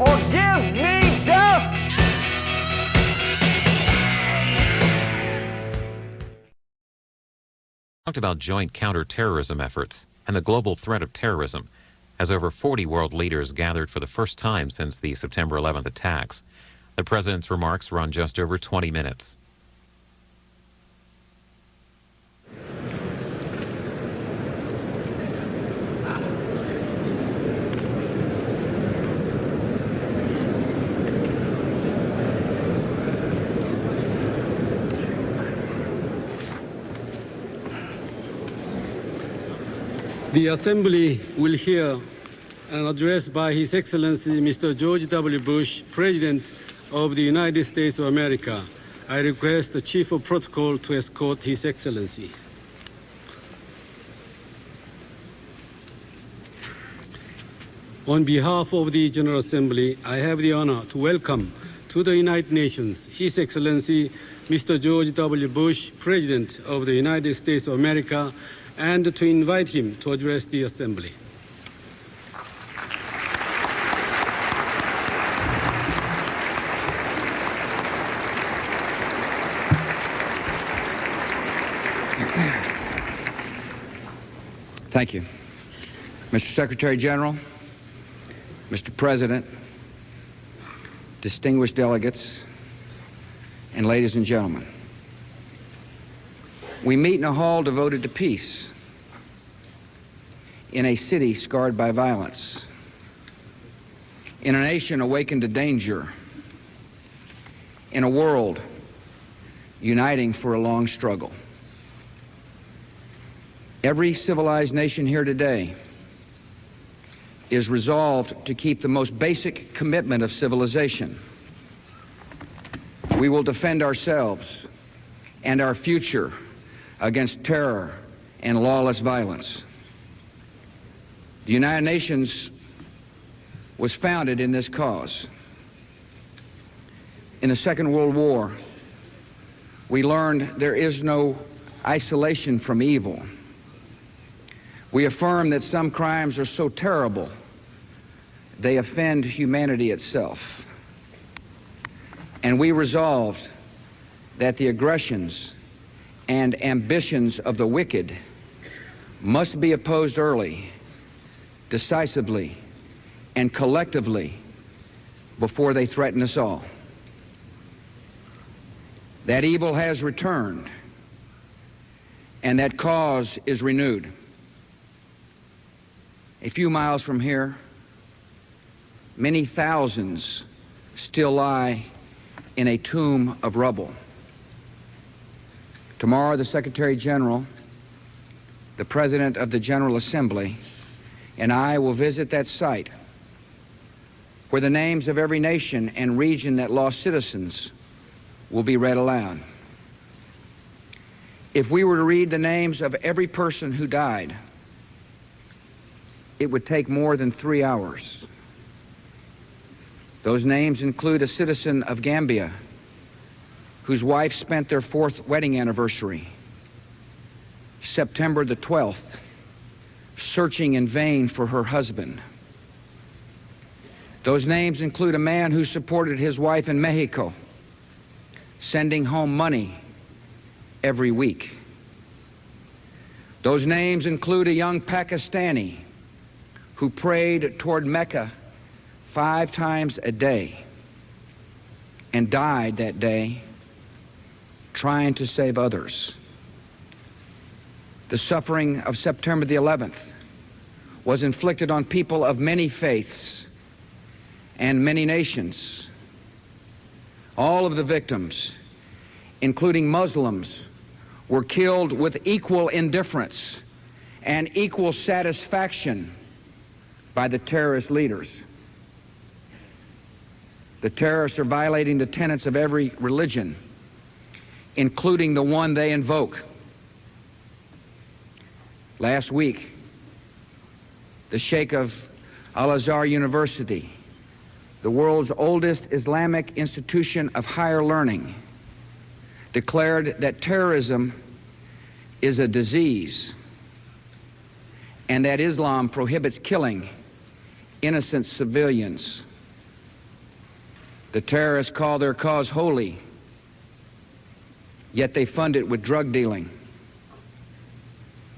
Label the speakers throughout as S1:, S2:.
S1: or give me death.
S2: Talked about joint counterterrorism efforts and the global threat of terrorism as over 40 world leaders gathered for the first time since the September 11th attacks. The president's remarks run just over 20 minutes.
S3: The Assembly will hear an address by His Excellency Mr. George W. Bush, President of the United States of America. I request the Chief of Protocol to escort His Excellency. On behalf of the General Assembly, I have the honor to welcome to the United Nations His Excellency Mr. George W. Bush, President of the United States of America, and to invite him to address the Assembly.
S4: Thank you. Mr. Secretary General, Mr. President, distinguished delegates, and ladies and gentlemen. We meet in a hall devoted to peace, in a city scarred by violence, in a nation awakened to danger, in a world uniting for a long struggle. Every civilized nation here today is resolved to keep the most basic commitment of civilization. We will defend ourselves and our future against terror and lawless violence. The United Nations was founded in this cause. In the Second World War, we learned there is no isolation from evil. We affirm that some crimes are so terrible they offend humanity itself. And we resolved that the aggressions and ambitions of the wicked must be opposed early, decisively, and collectively before they threaten us all. That evil has returned, and that cause is renewed. A few miles from here, many thousands still lie in a tomb of rubble. Tomorrow, the Secretary General, the President of the General Assembly, and I will visit that site where the names of every nation and region that lost citizens will be read aloud. If we were to read the names of every person who died, it would take more than 3 hours. Those names include a citizen of Gambia whose wife spent their 4th wedding anniversary, September the 12th, searching in vain for her husband. Those names include a man who supported his wife in Mexico, sending home money every week. Those names include a young Pakistani who prayed toward Mecca 5 times a day and died that day trying to save others. The suffering of September the 11th was inflicted on people of many faiths and many nations. All of the victims, including Muslims, were killed with equal indifference and equal satisfaction by the terrorist leaders. The terrorists are violating the tenets of every religion, including the one they invoke. Last week, the Sheikh of Al-Azhar University, the world's oldest Islamic institution of higher learning, declared that terrorism is a disease and that Islam prohibits killing innocent civilians The terrorists call their cause holy, yet they fund it with drug dealing.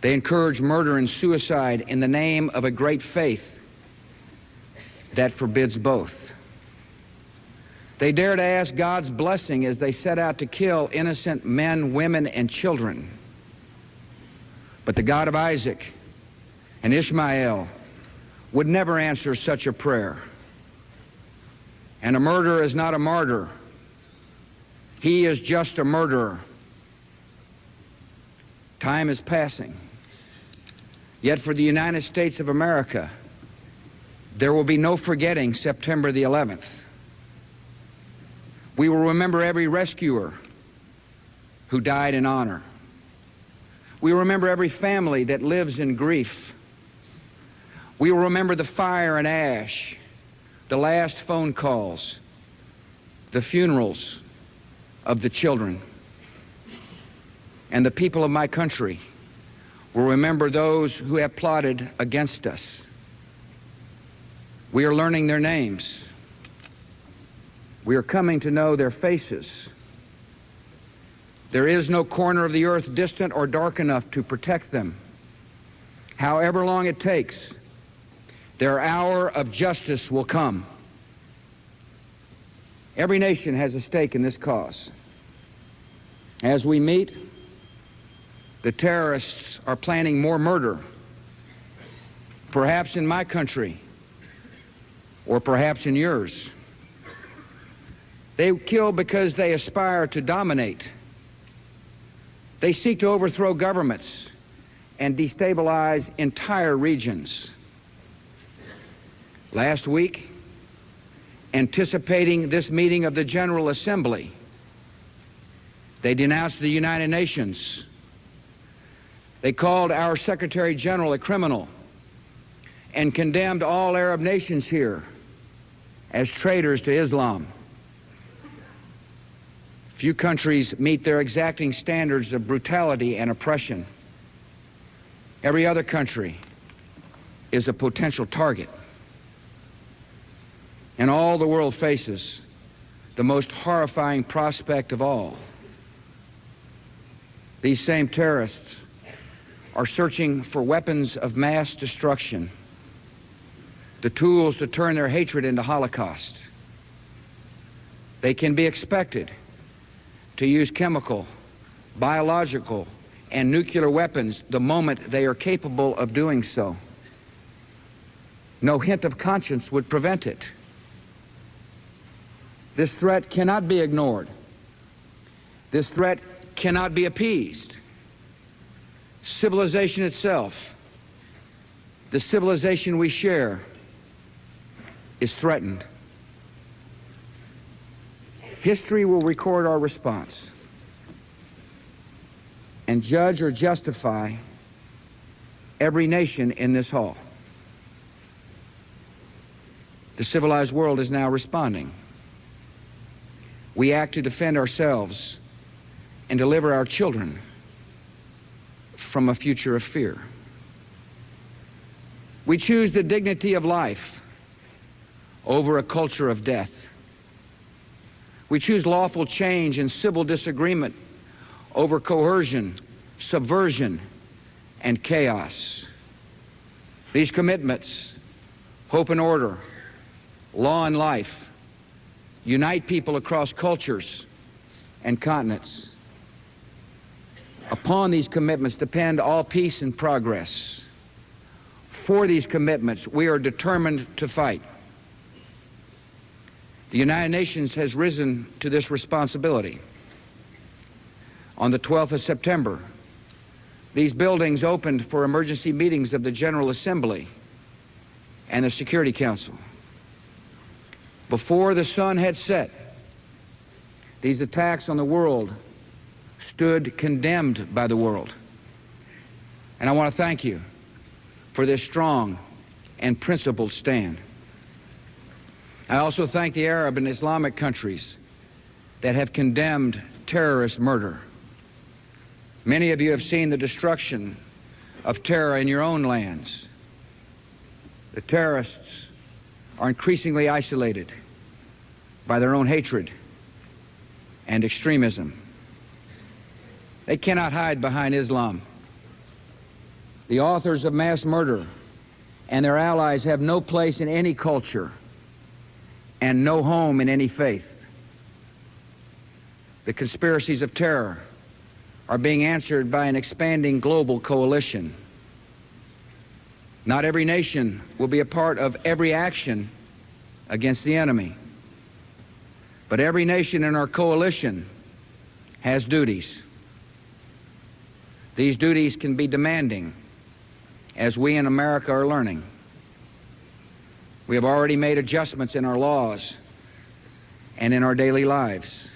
S4: They encourage murder and suicide in the name of a great faith that forbids both. They dare to ask God's blessing as they set out to kill innocent men, women, and children. But the God of Isaac and Ishmael would never answer such a prayer. And a murderer is not a martyr. He is just a murderer. Time is passing. Yet for the United States of America, there will be no forgetting September the 11th. We will remember every rescuer who died in honor. We will remember every family that lives in grief. We will remember the fire and ash, the last phone calls, the funerals of the children. And the people of my country will remember those who have plotted against us. We are learning their names. We are coming to know their faces. There is no corner of the earth distant or dark enough to protect them. However long it takes, their hour of justice will come. Every nation has a stake in this cause. As we meet, the terrorists are planning more murder, perhaps in my country, or perhaps in yours. They kill because they aspire to dominate. They seek to overthrow governments and destabilize entire regions. Last week, anticipating this meeting of the General Assembly, they denounced the United Nations. They called our Secretary General a criminal and condemned all Arab nations here as traitors to Islam. Few countries meet their exacting standards of brutality and oppression. Every other country is a potential target. And all the world faces the most horrifying prospect of all. These same terrorists are searching for weapons of mass destruction, the tools to turn their hatred into Holocaust. They can be expected to use chemical, biological, and nuclear weapons the moment they are capable of doing so. No hint of conscience would prevent it. This threat cannot be ignored. This threat cannot be appeased. Civilization itself, the civilization we share, is threatened. History will record our response and judge or justify every nation in this hall. The civilized world is now responding. We act to defend ourselves and deliver our children from a future of fear. We choose the dignity of life over a culture of death. We choose lawful change and civil disagreement over coercion, subversion, and chaos. These commitments, hope and order, law and life, unite people across cultures and continents. Upon these commitments depend all peace and progress. For these commitments, we are determined to fight. The United Nations has risen to this responsibility. On the 12th of September, these buildings opened for emergency meetings of the General Assembly and the Security Council. Before the sun had set, these attacks on the world stood condemned by the world. And I want to thank you for this strong and principled stand. I also thank the Arab and Islamic countries that have condemned terrorist murder. Many of you have seen the destruction of terror in your own lands. The terrorists are increasingly isolated, by their own hatred and extremism. They cannot hide behind Islam. The authors of mass murder and their allies have no place in any culture and no home in any faith. The conspiracies of terror are being answered by an expanding global coalition. Not every nation will be a part of every action against the enemy, but every nation in our coalition has duties. These duties can be demanding, as we in America are learning. We have already made adjustments in our laws and in our daily lives.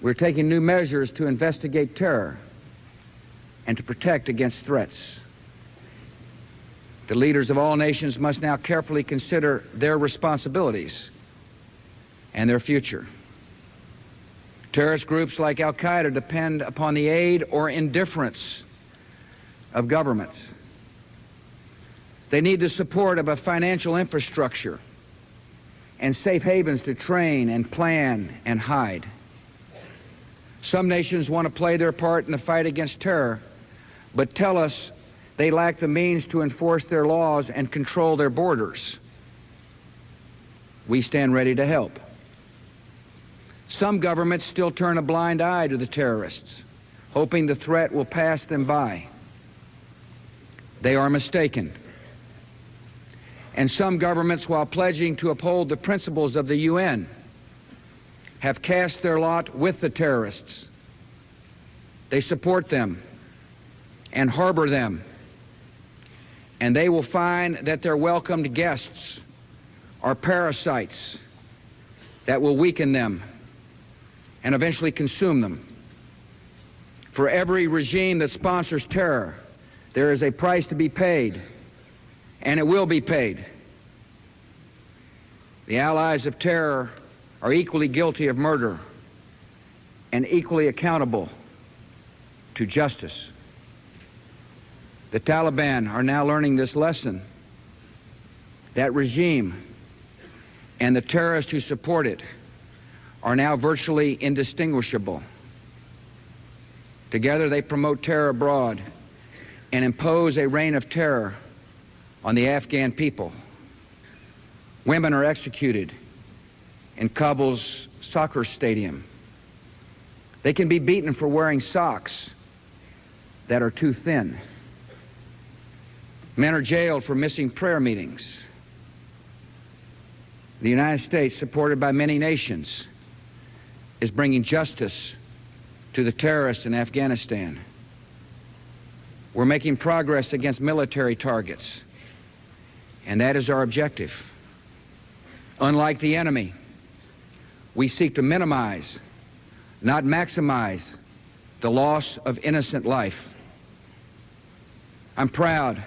S4: We're taking new measures to investigate terror and to protect against threats. The leaders of all nations must now carefully consider their responsibilities and their future. Terrorist groups like Al-Qaeda depend upon the aid or indifference of governments. They need the support of a financial infrastructure and safe havens to train and plan and hide. Some nations want to play their part in the fight against terror, but tell us they lack the means to enforce their laws and control their borders. We stand ready to help. Some governments still turn a blind eye to the terrorists, hoping the threat will pass them by. They are mistaken. And some governments, while pledging to uphold the principles of the UN, have cast their lot with the terrorists. They support them and harbor them, and they will find that their welcomed guests are parasites that will weaken them and eventually consume them. For every regime that sponsors terror, there is a price to be paid, and it will be paid. The allies of terror are equally guilty of murder and equally accountable to justice. The Taliban are now learning this lesson. That regime and the terrorists who support it are now virtually indistinguishable. Together they promote terror abroad and impose a reign of terror on the Afghan people. Women are executed in Kabul's soccer stadium. They can be beaten for wearing socks that are too thin. Men are jailed for missing prayer meetings. The United States, supported by many nations, is bringing justice to the terrorists in Afghanistan. We're making progress against military targets, and that is our objective. Unlike the enemy, we seek to minimize, not maximize, the loss of innocent life. I'm proud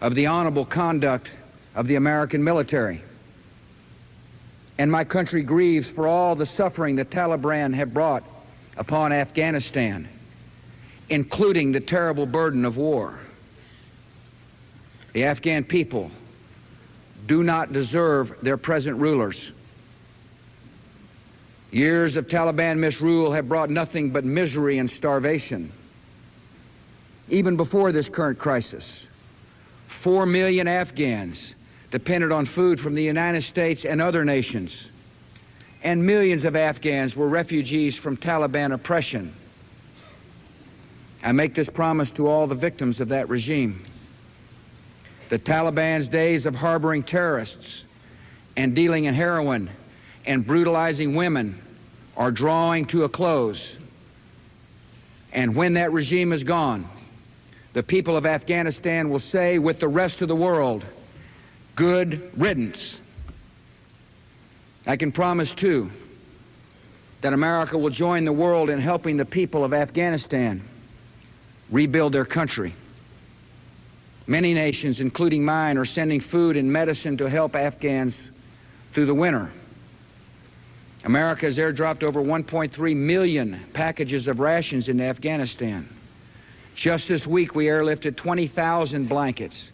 S4: of the honorable conduct of the American military, and my country grieves for all the suffering the Taliban have brought upon Afghanistan, including the terrible burden of war. The Afghan people do not deserve their present rulers. Years of Taliban misrule have brought nothing but misery and starvation. Even before this current crisis, 4 million Afghans depended on food from the United States and other nations, and millions of Afghans were refugees from Taliban oppression. I make this promise to all the victims of that regime. The Taliban's days of harboring terrorists and dealing in heroin and brutalizing women are drawing to a close. And when that regime is gone, the people of Afghanistan will say with the rest of the world, good riddance. I can promise, too, that America will join the world in helping the people of Afghanistan rebuild their country. Many nations, including mine, are sending food and medicine to help Afghans through the winter. America has airdropped over 1.3 million packages of rations into Afghanistan. Just this week, we airlifted 20,000 blankets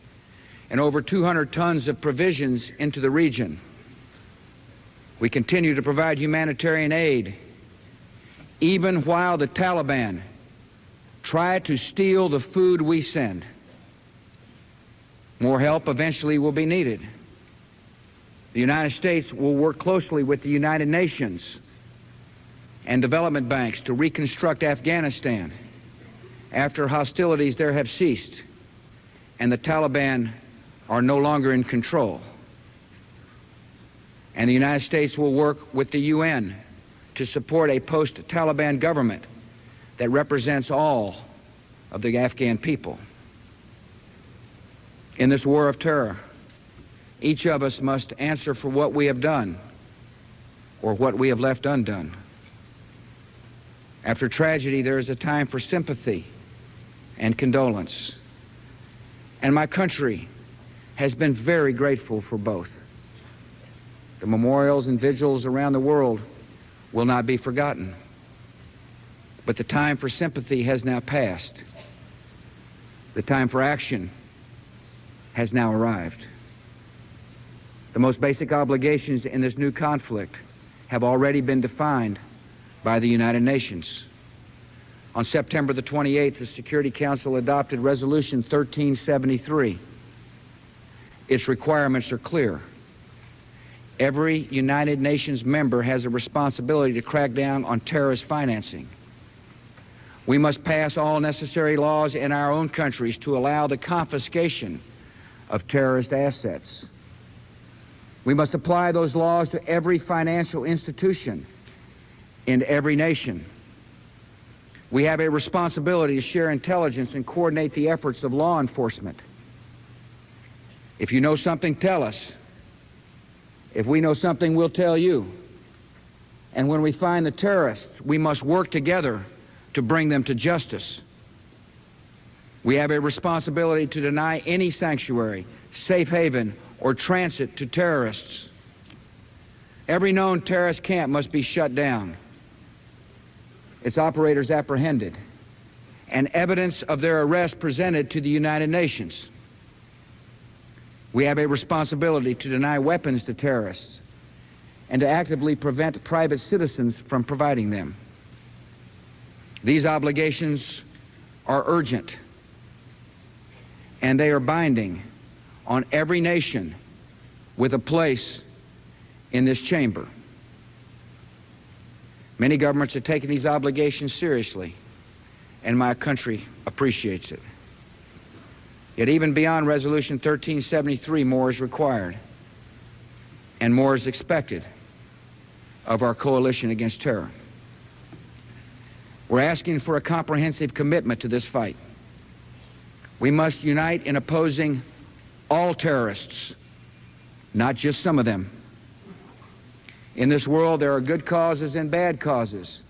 S4: and over 200 tons of provisions into the region. We continue to provide humanitarian aid, even while the Taliban try to steal the food we send. More help eventually will be needed. The United States will work closely with the United Nations and development banks to reconstruct Afghanistan after hostilities there have ceased and the Taliban are no longer in control. And the United States will work with the UN to support a post-Taliban government that represents all of the Afghan people. In this war of terror, each of us must answer for what we have done or what we have left undone. After tragedy, there is a time for sympathy and condolence. And my country has been very grateful for both. The memorials and vigils around the world will not be forgotten. But the time for sympathy has now passed. The time for action has now arrived. The most basic obligations in this new conflict have already been defined by the United Nations. On September the 28th, the Security Council adopted Resolution 1373. Its requirements are clear. Every United Nations member has a responsibility to crack down on terrorist financing. We must pass all necessary laws in our own countries to allow the confiscation of terrorist assets. We must apply those laws to every financial institution in every nation. We have a responsibility to share intelligence and coordinate the efforts of law enforcement. If you know something, tell us. If we know something, we'll tell you. And when we find the terrorists, we must work together to bring them to justice. We have a responsibility to deny any sanctuary, safe haven, or transit to terrorists. Every known terrorist camp must be shut down, its operators apprehended, and evidence of their arrest presented to the United Nations. We have a responsibility to deny weapons to terrorists and to actively prevent private citizens from providing them. These obligations are urgent, and they are binding on every nation with a place in this chamber. Many governments are taking these obligations seriously, and my country appreciates it. Yet even beyond Resolution 1373, more is required, and more is expected of our coalition against terror. We're asking for a comprehensive commitment to this fight. We must unite in opposing all terrorists, not just some of them. In this world, there are good causes and bad causes,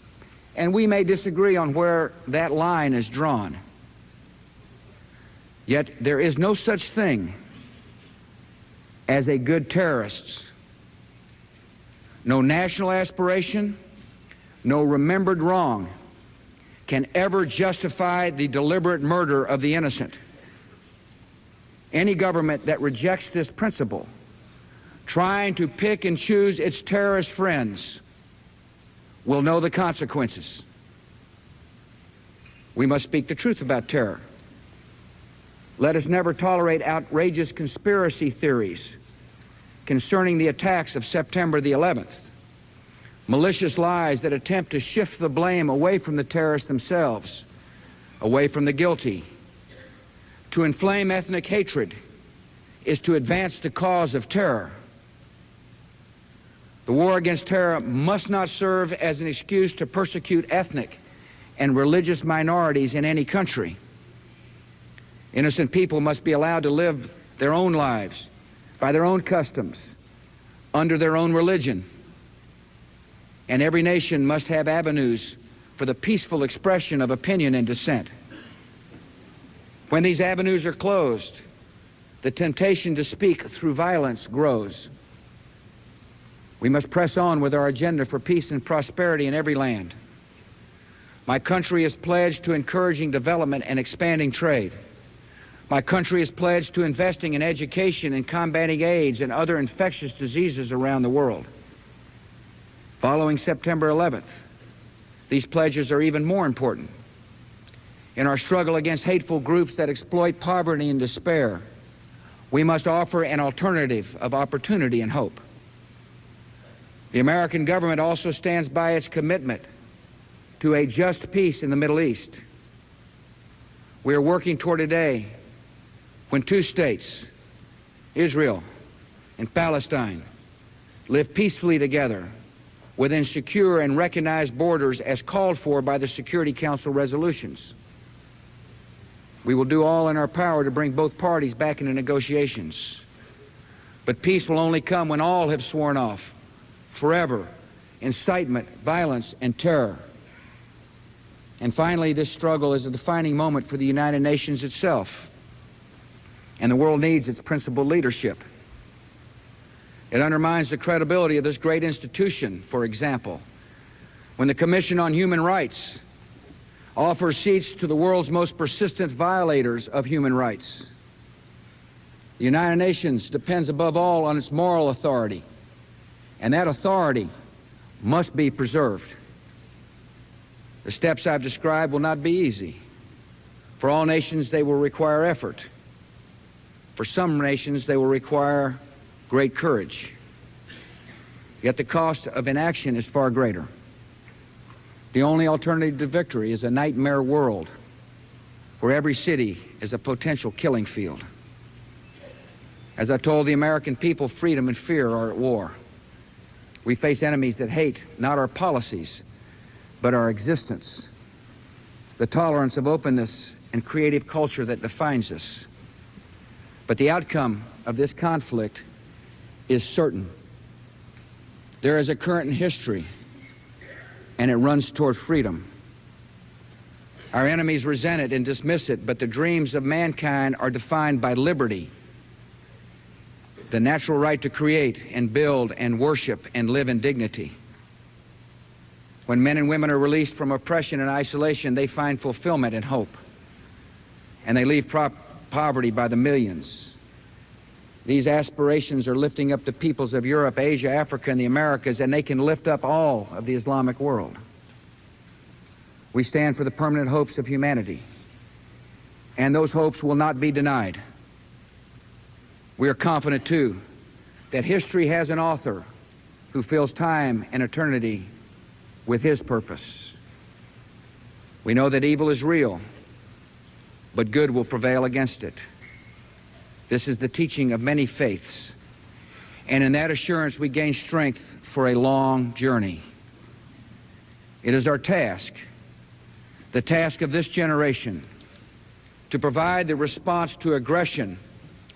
S4: and we may disagree on where that line is drawn. Yet there is no such thing as a good terrorist. No national aspiration, no remembered wrong can ever justify the deliberate murder of the innocent. Any government that rejects this principle, trying to pick and choose its terrorist friends, will know the consequences. We must speak the truth about terror. Let us never tolerate outrageous conspiracy theories concerning the attacks of September the 11th, malicious lies that attempt to shift the blame away from the terrorists themselves, away from the guilty. To inflame ethnic hatred is to advance the cause of terror. The war against terror must not serve as an excuse to persecute ethnic and religious minorities in any country. Innocent people must be allowed to live their own lives by their own customs, under their own religion. And every nation must have avenues for the peaceful expression of opinion and dissent. When these avenues are closed, the temptation to speak through violence grows. We must press on with our agenda for peace and prosperity in every land. My country is pledged to encouraging development and expanding trade. My country is pledged to investing in education and combating AIDS and other infectious diseases around the world. Following September 11th, these pledges are even more important. In our struggle against hateful groups that exploit poverty and despair, we must offer an alternative of opportunity and hope. The American government also stands by its commitment to a just peace in the Middle East. We are working toward a day when two states, Israel and Palestine, live peacefully together within secure and recognized borders as called for by the Security Council resolutions. We will do all in our power to bring both parties back into negotiations. But peace will only come when all have sworn off forever incitement, violence, and terror. And finally, this struggle is a defining moment for the United Nations itself, and the world needs its principled leadership. It undermines the credibility of this great institution, for example, when the Commission on Human Rights offers seats to the world's most persistent violators of human rights. The United Nations depends above all on its moral authority, and that authority must be preserved. The steps I've described will not be easy. For all nations, they will require effort. For some nations, they will require great courage. Yet the cost of inaction is far greater. The only alternative to victory is a nightmare world where every city is a potential killing field. As I told the American people, freedom and fear are at war. We face enemies that hate not our policies, but our existence, the tolerance of openness and creative culture that defines us. But the outcome of this conflict is certain. There is a current in history, and it runs toward freedom. Our enemies resent it and dismiss it, but the dreams of mankind are defined by liberty, the natural right to create and build and worship and live in dignity. When men and women are released from oppression and isolation, they find fulfillment and hope, and they leave poverty by the millions. These aspirations are lifting up the peoples of Europe, Asia, Africa, and the Americas, and they can lift up all of the Islamic world. We stand for the permanent hopes of humanity, and those hopes will not be denied. We are confident, too, that history has an author who fills time and eternity with his purpose. We know that evil is real, but good will prevail against it. This is the teaching of many faiths, and in that assurance we gain strength for a long journey. It is our task, the task of this generation, to provide the response to aggression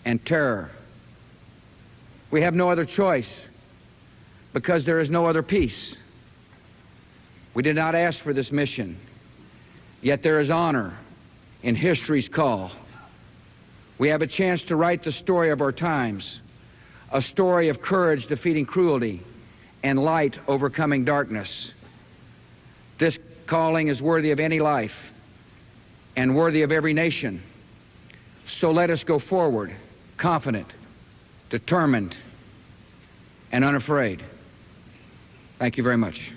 S4: and terror. We have no other choice because there is no other peace. We did not ask for this mission, yet there is honor in history's call. We have a chance to write the story of our times, a story of courage defeating cruelty and light overcoming darkness. This calling is worthy of any life and worthy of every nation. So let us go forward, confident, determined, and unafraid. Thank you very much.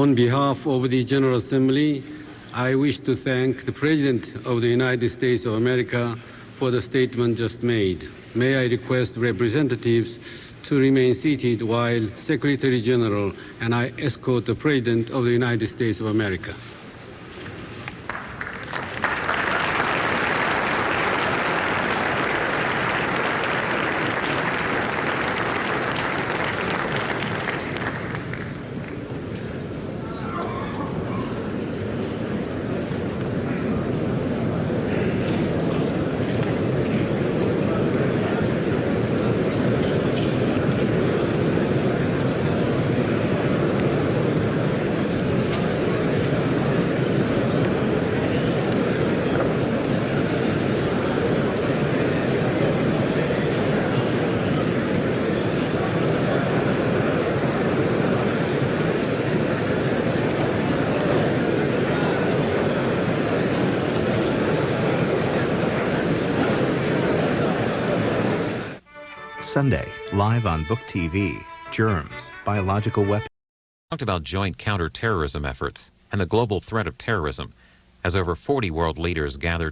S3: On behalf of the General Assembly, I wish to thank the President of the United States of America for the statement just made. May I request representatives to remain seated while Secretary General and I escort the President of the United States of America.
S5: Sunday, live on Book TV, Germs, Biological Weapons.
S2: Talked about joint counterterrorism efforts and the global threat of terrorism as over 40 world leaders gathered